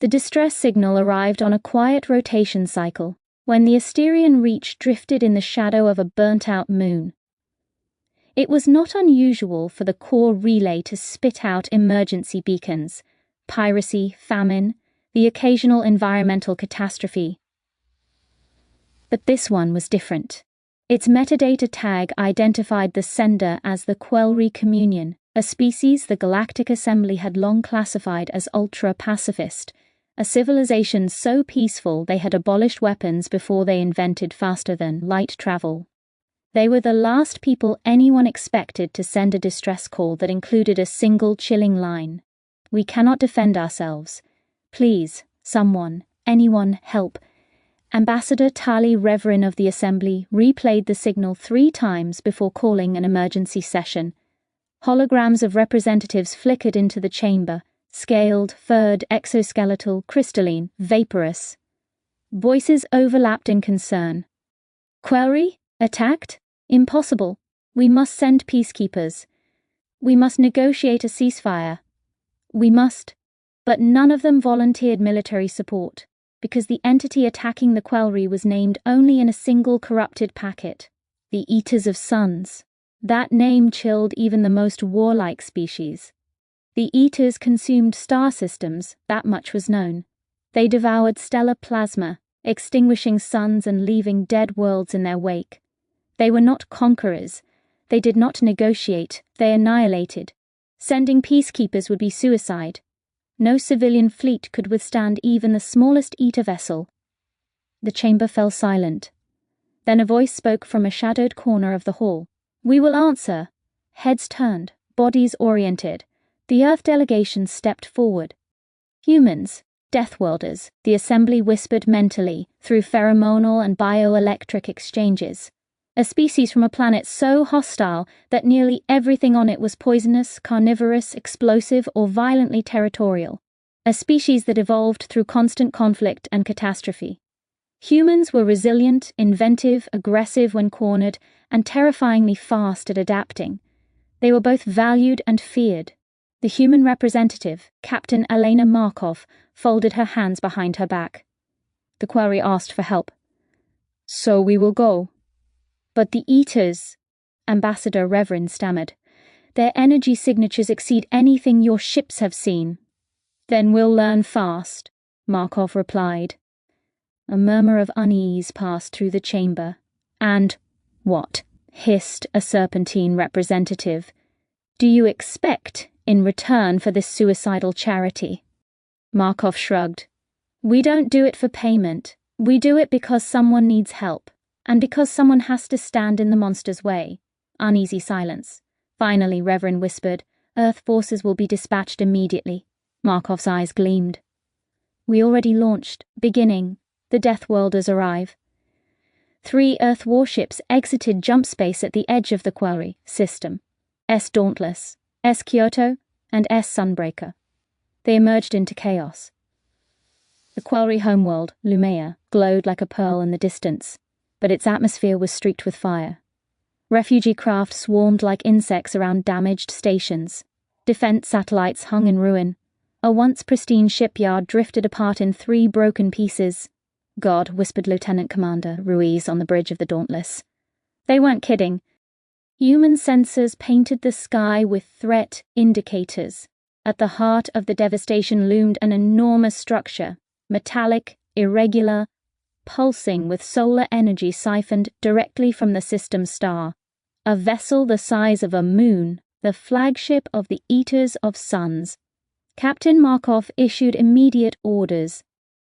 The distress signal arrived on a quiet rotation cycle, when the Asterian Reach drifted in the shadow of a burnt-out moon. It was not unusual for the core relay to spit out emergency beacons, piracy, famine, the occasional environmental catastrophe. But this one was different. Its metadata tag identified the sender as the Quelri Communion, a species the Galactic Assembly had long classified as ultra-pacifist, a civilization so peaceful they had abolished weapons before they invented faster-than-light travel. They were the last people anyone expected to send a distress call that included a single chilling line. "We cannot defend ourselves. Please, someone, anyone, help." Ambassador Tali Reverin of the Assembly replayed the signal 3 times before calling an emergency session. Holograms of representatives flickered into the chamber, scaled, furred, exoskeletal, crystalline, vaporous. Voices overlapped in concern. "Quelri? Attacked? Impossible. We must send peacekeepers. We must negotiate a ceasefire. We must." But none of them volunteered military support, because the entity attacking the Quelri was named only in a single corrupted packet: the Eaters of Suns. That name chilled even the most warlike species. The Eaters consumed star systems, that much was known. They devoured stellar plasma, extinguishing suns and leaving dead worlds in their wake. They were not conquerors. They did not negotiate. They annihilated. Sending peacekeepers would be suicide. No civilian fleet could withstand even the smallest Eater vessel. The chamber fell silent. Then a voice spoke from a shadowed corner of the hall. "We will answer." Heads turned, bodies oriented. The Earth delegation stepped forward. "Humans, Deathworlders," the Assembly whispered mentally through pheromonal and bioelectric exchanges. A species from a planet so hostile that nearly everything on it was poisonous, carnivorous, explosive, or violently territorial. A species that evolved through constant conflict and catastrophe. Humans were resilient, inventive, aggressive when cornered, and terrifyingly fast at adapting. They were both valued and feared. The human representative, Captain Elena Markov, folded her hands behind her back. The Quelri asked for help. "So we will go." "But the Eaters," Ambassador Reverin stammered. "Their energy signatures exceed anything your ships have seen." "Then we'll learn fast," Markov replied. A murmur of unease passed through the chamber. "And what?" hissed a serpentine representative. "Do you expect in return for this suicidal charity?" Markov shrugged. "We don't do it for payment. We do it because someone needs help. And because someone has to stand in the monster's way." Uneasy silence. Finally, Reverin whispered, "Earth forces will be dispatched immediately." Markov's eyes gleamed. "We already launched. Beginning. The Deathworlders arrive." 3 Earth warships exited jump space at the edge of the Quelri system. S. Dauntless, S. Kyoto, and S. Sunbreaker. They emerged into chaos. The Quelri homeworld, Lumea, glowed like a pearl in the distance, but its atmosphere was streaked with fire. Refugee craft swarmed like insects around damaged stations. Defense satellites hung in ruin. A once pristine shipyard drifted apart in 3 broken pieces. "God," whispered Lieutenant Commander Ruiz on the bridge of the Dauntless. They weren't kidding. Human sensors painted the sky with threat indicators. At the heart of the devastation loomed an enormous structure, metallic, irregular, pulsing with solar energy siphoned directly from the system star. A vessel the size of a moon, the flagship of the Eaters of Suns. Captain Markov issued immediate orders.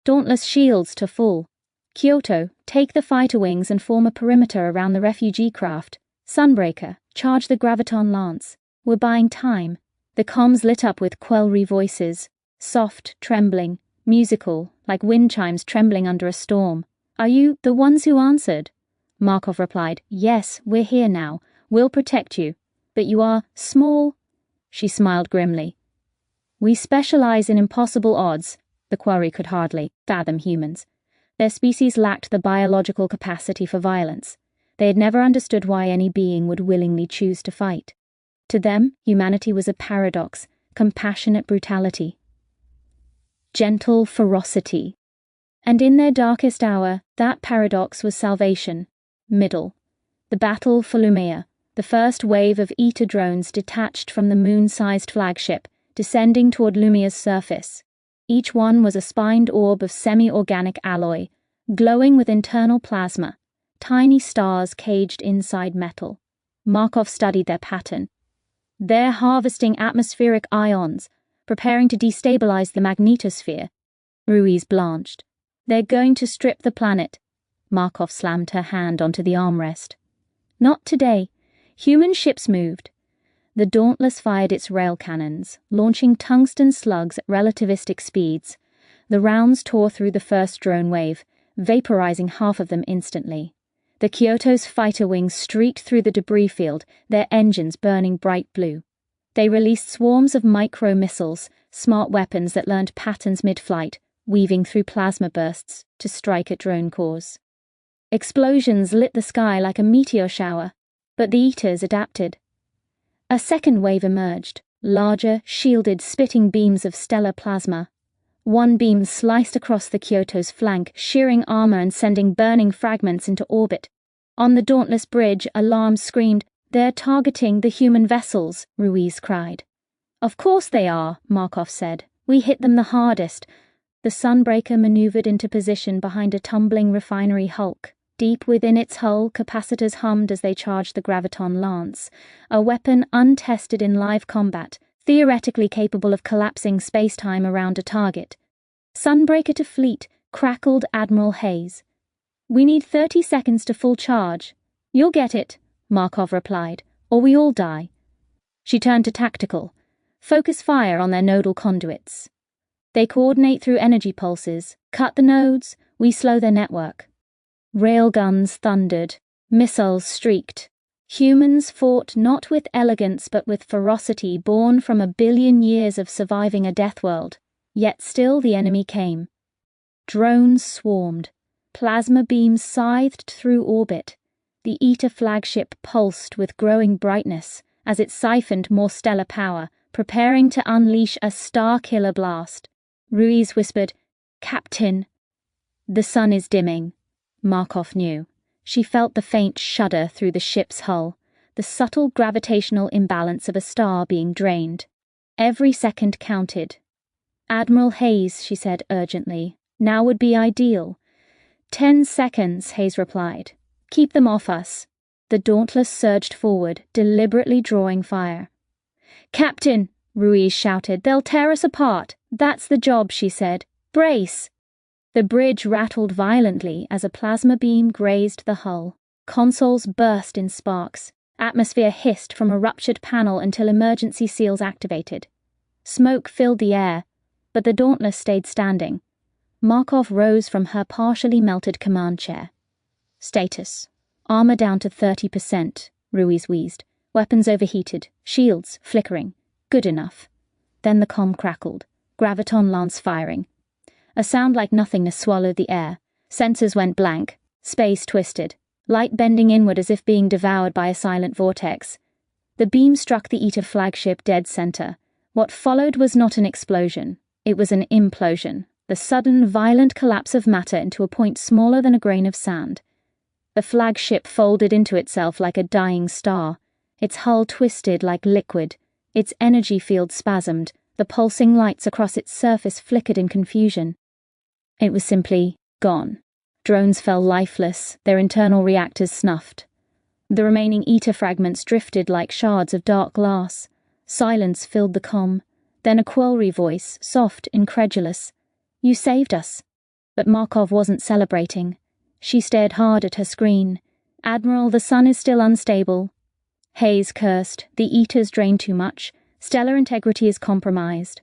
"Dauntless shields to full. Kyoto, take the fighter wings and form a perimeter around the refugee craft. Sunbreaker, charge the graviton lance. We're buying time." The comms lit up with Quelri voices, soft, trembling, musical, like wind chimes trembling under a storm. "Are you the ones who answered?" Markov replied, "Yes, we're here now. We'll protect you. But you are small." She smiled grimly. "We specialize in impossible odds." The Quelri could hardly fathom humans. Their species lacked the biological capacity for violence. They had never understood why any being would willingly choose to fight. To them, humanity was a paradox, compassionate brutality. gentle ferocity. And in their darkest hour, that paradox was salvation. Middle. The battle for Lumea, the first wave of Eta drones detached from the moon-sized flagship, descending toward Lumia's surface. Each one was a spined orb of semi-organic alloy, glowing with internal plasma, tiny stars caged inside metal. Markov studied their pattern. They're harvesting atmospheric ions, preparing to destabilize the magnetosphere. Ruiz blanched. They're going to strip the planet. Markov slammed her hand onto the armrest. Not today. Human ships moved. The Dauntless fired its rail cannons, launching tungsten slugs at relativistic speeds. The rounds tore through the first drone wave, vaporizing half of them instantly. The Kyoto's fighter wings streaked through the debris field, their engines burning bright blue. They released swarms of micro-missiles, smart weapons that learned patterns mid-flight, weaving through plasma bursts to strike at drone cores. Explosions lit the sky like a meteor shower, but the Eaters adapted. A second wave emerged, larger, shielded, spitting beams of stellar plasma. One beam sliced across the Kyoto's flank, shearing armor and sending burning fragments into orbit. On the Dauntless bridge, alarms screamed, "They're targeting the human vessels," Ruiz cried. "Of course they are," Markov said. "We hit them the hardest." The Sunbreaker maneuvered into position behind a tumbling refinery hulk. Deep within its hull, capacitors hummed as they charged the Graviton Lance, a weapon untested in live combat, theoretically capable of collapsing space-time around a target. "Sunbreaker to fleet," crackled Admiral Hayes. "We need 30 seconds to full charge." "You'll get it," Markov replied, "or we all die." She turned to tactical. "Focus fire on their nodal conduits. They coordinate through energy pulses. Cut the nodes, we slow their network." Railguns thundered. Missiles streaked. Humans fought not with elegance but with ferocity born from a billion years of surviving a death world. Yet still the enemy came. Drones swarmed. Plasma beams scythed through orbit. The Eta flagship pulsed with growing brightness as it siphoned more stellar power, preparing to unleash a star-killer blast. Ruiz whispered, "Captain." "The sun is dimming," Markov knew. She felt the faint shudder through the ship's hull, the subtle gravitational imbalance of a star being drained. Every second counted. "Admiral Hayes," she said urgently, "now would be ideal." 10 seconds, Hayes replied. "Keep them off us." The Dauntless surged forward, deliberately drawing fire. "Captain," Ruiz shouted, "they'll tear us apart." "That's the job," she said. "Brace." The bridge rattled violently as a plasma beam grazed the hull. Consoles burst in sparks. Atmosphere hissed from a ruptured panel until emergency seals activated. Smoke filled the air, but the Dauntless stayed standing. Markov rose from her partially melted command chair. "Status. Armor down to 30%, Ruiz wheezed. "Weapons overheated. Shields flickering. Good enough." Then the comm crackled. Graviton Lance firing. A sound like nothingness swallowed the air. Sensors went blank. Space twisted. Light bending inward as if being devoured by a silent vortex. The beam struck the Eta flagship dead center. What followed was not an explosion. It was an implosion. The sudden, violent collapse of matter into a point smaller than a grain of sand. The flagship folded into itself like a dying star. Its hull twisted like liquid. Its energy field spasmed. The pulsing lights across its surface flickered in confusion. It was simply gone. Drones fell lifeless, their internal reactors snuffed. The remaining Eta fragments drifted like shards of dark glass. Silence filled the comm. Then a Quelri voice, soft, incredulous. "You saved us." But Markov wasn't celebrating. She stared hard at her screen. "Admiral, the sun is still unstable." Hayes cursed. "The Eaters drain too much. Stellar integrity is compromised."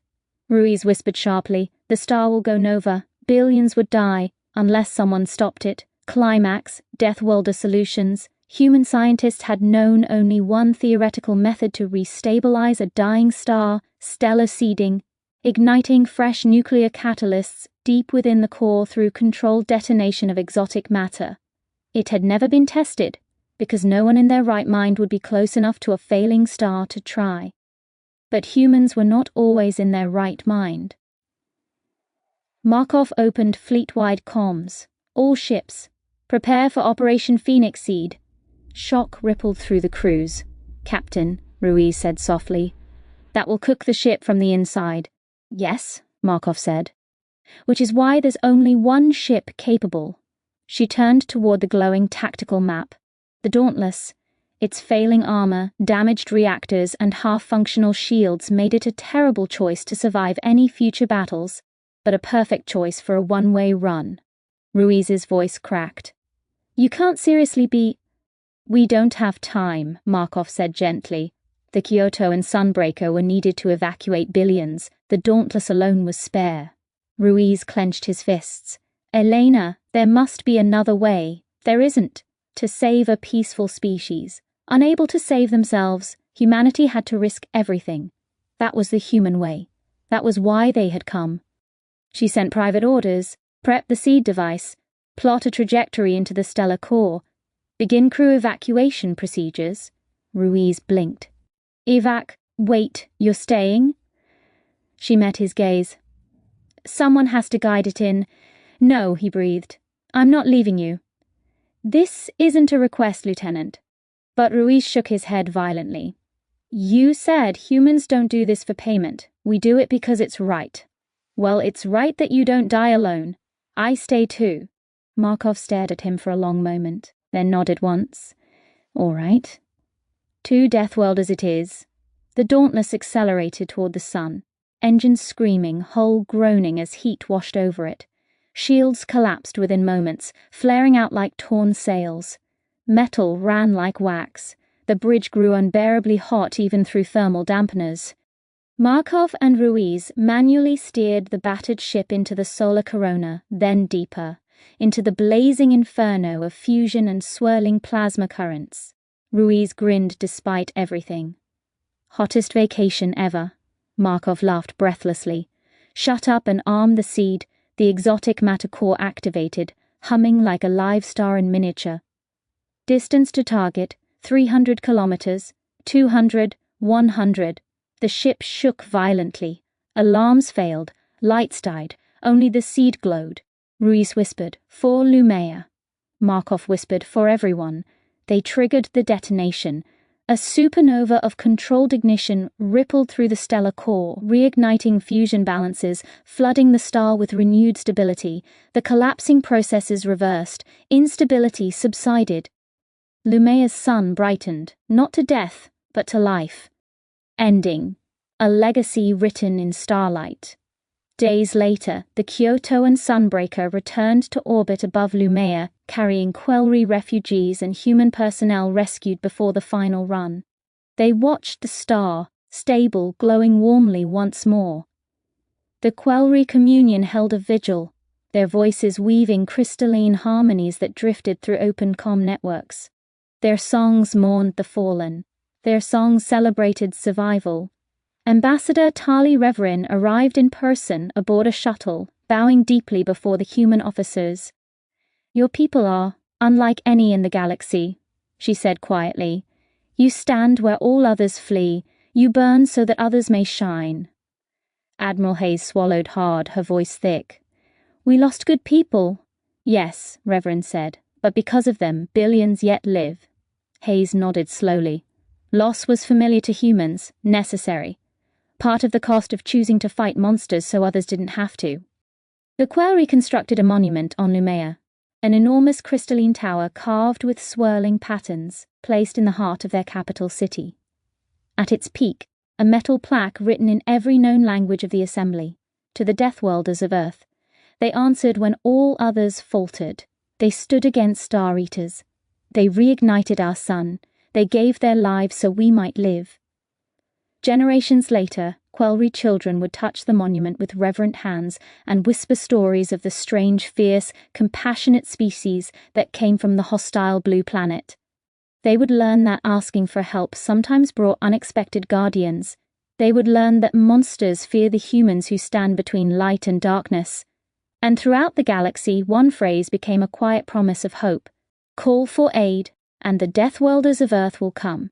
Ruiz whispered sharply, "The star will go nova. Billions would die, unless someone stopped it. Climax, Deathworlder solutions. Human scientists had known only one theoretical method to restabilize a dying star, stellar seeding, igniting fresh nuclear catalysts deep within the core through controlled detonation of exotic matter. It had never been tested, because no one in their right mind would be close enough to a failing star to try. But humans were not always in their right mind. Markov opened fleet-wide comms. All ships, prepare for Operation Phoenix Seed. Shock rippled through the crews. Captain, Ruiz said softly. That will cook the ship from the inside. Yes, Markov said. Which is why there's only one ship capable. She turned toward the glowing tactical map. The Dauntless. Its failing armor, damaged reactors, and half-functional shields made it a terrible choice to survive any future battles, but a perfect choice for a one-way run. Ruiz's voice cracked. You can't seriously be... We don't have time, Markov said gently. The Kyoto and Sunbreaker were needed to evacuate billions. The Dauntless alone was spare. Ruiz clenched his fists. Elena, there must be another way. There isn't. To save a peaceful species. Unable to save themselves, humanity had to risk everything. That was the human way. That was why they had come. She sent private orders, prep the seed device, plot a trajectory into the stellar core, begin crew evacuation procedures. Ruiz blinked. Wait, you're staying? She met his gaze. Someone has to guide it in. No, he breathed. I'm not leaving you. This isn't a request, Lieutenant. But Ruiz shook his head violently. You said humans don't do this for payment. We do it because it's right. Well, it's right that you don't die alone. I stay too. Markov stared at him for a long moment, then nodded once. All right. 2 Deathworlders it is. The Dauntless accelerated toward the sun, engines screaming, hull groaning as heat washed over it. Shields collapsed within moments, flaring out like torn sails. Metal ran like wax. The bridge grew unbearably hot even through thermal dampeners. Markov and Ruiz manually steered the battered ship into the solar corona, then deeper, into the blazing inferno of fusion and swirling plasma currents. Ruiz grinned despite everything. Hottest vacation ever. Markov laughed breathlessly. Shut up and arm the seed, the exotic matter core activated, humming like a live star in miniature. Distance to target, 300 kilometers, 200, 100. The ship shook violently. Alarms failed, lights died, only the seed glowed. Ruiz whispered, for Lumea. Markov whispered, for everyone. They triggered the detonation. A supernova of controlled ignition rippled through the stellar core, reigniting fusion balances, flooding the star with renewed stability. The collapsing processes reversed. Instability subsided. Lumea's sun brightened, not to death, but to life. Ending. A legacy written in starlight. Days later, the Kyoto and Sunbreaker returned to orbit above Lumea, carrying Quelri refugees and human personnel rescued before the final run. They watched the star, stable, glowing warmly once more. The Quelri Communion held a vigil, their voices weaving crystalline harmonies that drifted through open comm networks. Their songs mourned the fallen. Their songs celebrated survival. Ambassador Tali Reverin arrived in person aboard a shuttle, bowing deeply before the human officers. Your people are unlike any in the galaxy, she said quietly. You stand where all others flee. You burn so that others may shine. Admiral Hayes swallowed hard, her voice thick. We lost good people. Yes, Reverin said, but because of them, billions yet live. Hayes nodded slowly. Loss was familiar to humans, necessary. Part of the cost of choosing to fight monsters so others didn't have to. The Quelri constructed a monument on Lumea, an enormous crystalline tower carved with swirling patterns, placed in the heart of their capital city. At its peak, a metal plaque written in every known language of the Assembly, to the Deathworlders of Earth. They answered when all others faltered. They stood against Star Eaters. They reignited our sun. They gave their lives so we might live. Generations later, Quelri children would touch the monument with reverent hands and whisper stories of the strange, fierce, compassionate species that came from the hostile blue planet. They would learn that asking for help sometimes brought unexpected guardians. They would learn that monsters fear the humans who stand between light and darkness. And throughout the galaxy, one phrase became a quiet promise of hope. Call for aid, and the Deathworlders of Earth will come.